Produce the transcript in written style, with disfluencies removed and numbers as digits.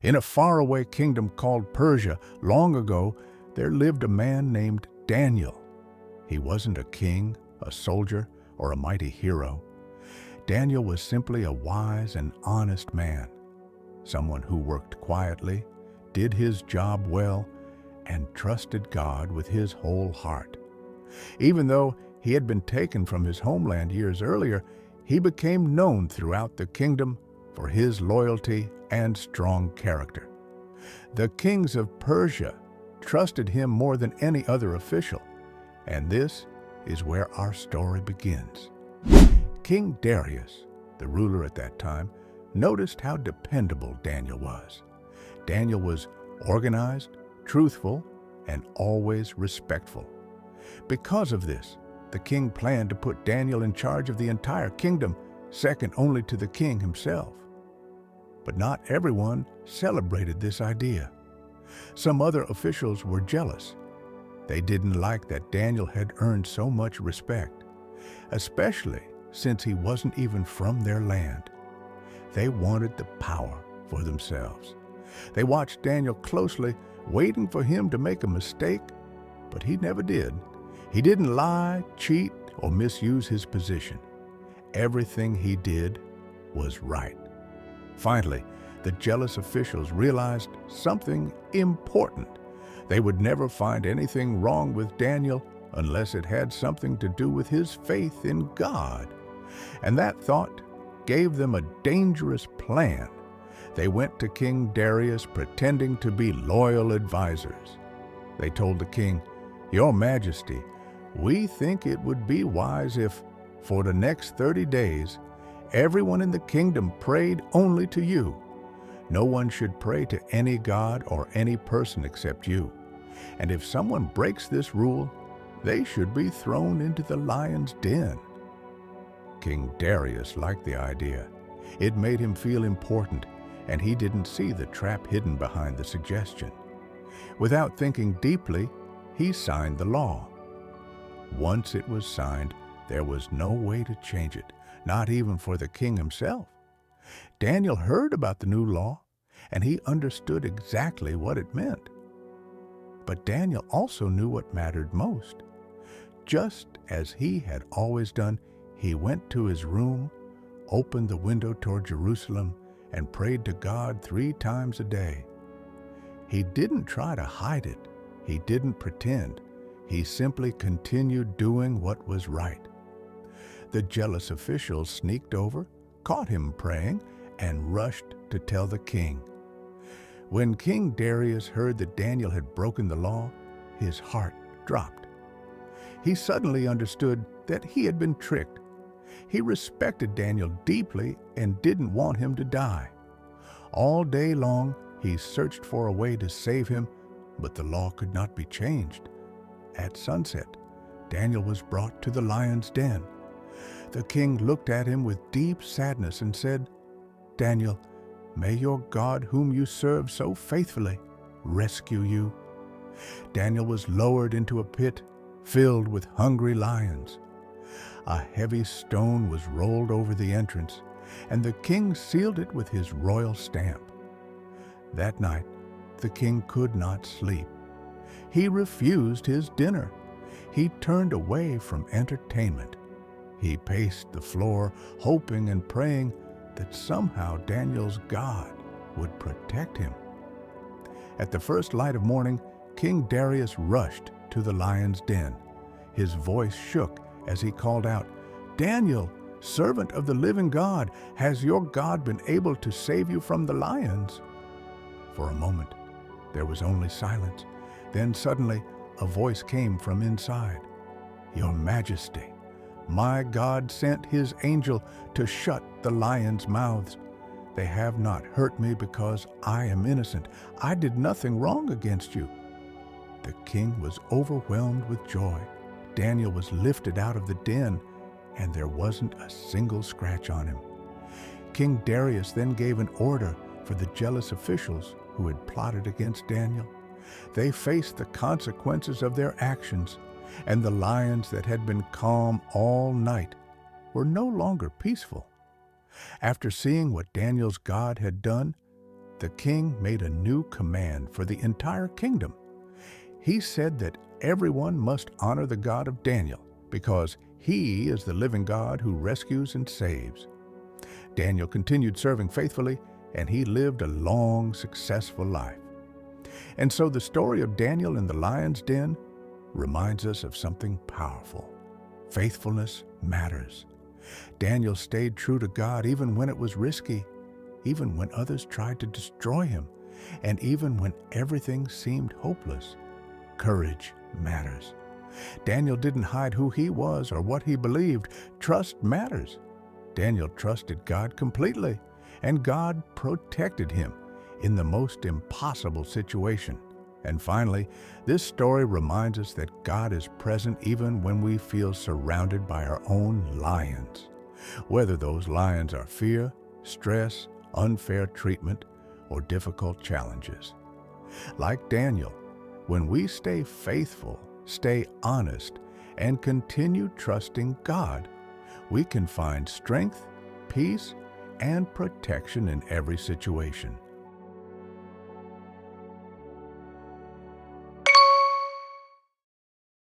In a faraway kingdom called Persia, long ago, there lived a man named Daniel. He wasn't a king, a soldier, or a mighty hero. Daniel was simply a wise and honest man, someone who worked quietly, did his job well, and trusted God with his whole heart. Even though he had been taken from his homeland years earlier, he became known throughout the kingdom for his loyalty and strong character. The kings of Persia trusted him more than any other official, and this is where our story begins. King Darius, the ruler at that time, noticed how dependable Daniel was. Daniel was organized, truthful, and always respectful. Because of this, the king planned to put Daniel in charge of the entire kingdom, second only to the king himself. But not everyone celebrated this idea. Some other officials were jealous. They didn't like that Daniel had earned so much respect, especially since he wasn't even from their land. They wanted the power for themselves. They watched Daniel closely, waiting for him to make a mistake, but he never did. He didn't lie, cheat, or misuse his position. Everything he did was right. Finally, the jealous officials realized something important. They would never find anything wrong with Daniel unless it had something to do with his faith in God. And that thought gave them a dangerous plan. They went to King Darius pretending to be loyal advisors. They told the king, "Your Majesty, we think it would be wise if, for the next 30 days, everyone in the kingdom prayed only to you. No one should pray to any god or any person except you. And if someone breaks this rule, they should be thrown into the lion's den." King Darius liked the idea. It made him feel important, and he didn't see the trap hidden behind the suggestion. Without thinking deeply, he signed the law. Once it was signed, there was no way to change it, not even for the king himself. Daniel heard about the new law, and he understood exactly what it meant. But Daniel also knew what mattered most. Just as he had always done, he went to his room, opened the window toward Jerusalem, and prayed to God 3 times a day. He didn't try to hide it. He didn't pretend. He simply continued doing what was right. The jealous officials sneaked over, caught him praying, and rushed to tell the king. When King Darius heard that Daniel had broken the law, his heart dropped. He suddenly understood that he had been tricked. He respected Daniel deeply and didn't want him to die. All day long, he searched for a way to save him, but the law could not be changed. At sunset, Daniel was brought to the lion's den. The king looked at him with deep sadness and said, "Daniel, may your God, whom you serve so faithfully, rescue you." Daniel was lowered into a pit filled with hungry lions. A heavy stone was rolled over the entrance, and the king sealed it with his royal stamp. That night, the king could not sleep. He refused his dinner. He turned away from entertainment. He paced the floor, hoping and praying that somehow Daniel's God would protect him. At the first light of morning, King Darius rushed to the lion's den. His voice shook as he called out, "Daniel, servant of the living God, has your God been able to save you from the lions?" For a moment, there was only silence. Then suddenly, a voice came from inside. "Your Majesty, my God sent his angel to shut the lions' mouths. They have not hurt me because I am innocent. I did nothing wrong against you." The king was overwhelmed with joy. Daniel was lifted out of the den, and there wasn't a single scratch on him. King Darius then gave an order for the jealous officials who had plotted against Daniel. They faced the consequences of their actions, and the lions that had been calm all night were no longer peaceful. After seeing what Daniel's God had done, the king made a new command for the entire kingdom. He said that everyone must honor the God of Daniel because he is the living God who rescues and saves. Daniel continued serving faithfully, and he lived a long, successful life. And so the story of Daniel in the lion's den reminds us of something powerful. Faithfulness matters. Daniel stayed true to God even when it was risky, even when others tried to destroy him, and even when everything seemed hopeless. Courage matters. Daniel didn't hide who he was or what he believed. Trust matters. Daniel trusted God completely, and God protected him in the most impossible situation. And finally, this story reminds us that God is present even when we feel surrounded by our own lions. Whether those lions are fear, stress, unfair treatment, or difficult challenges. Like Daniel, when we stay faithful, stay honest, and continue trusting God, we can find strength, peace, and protection in every situation.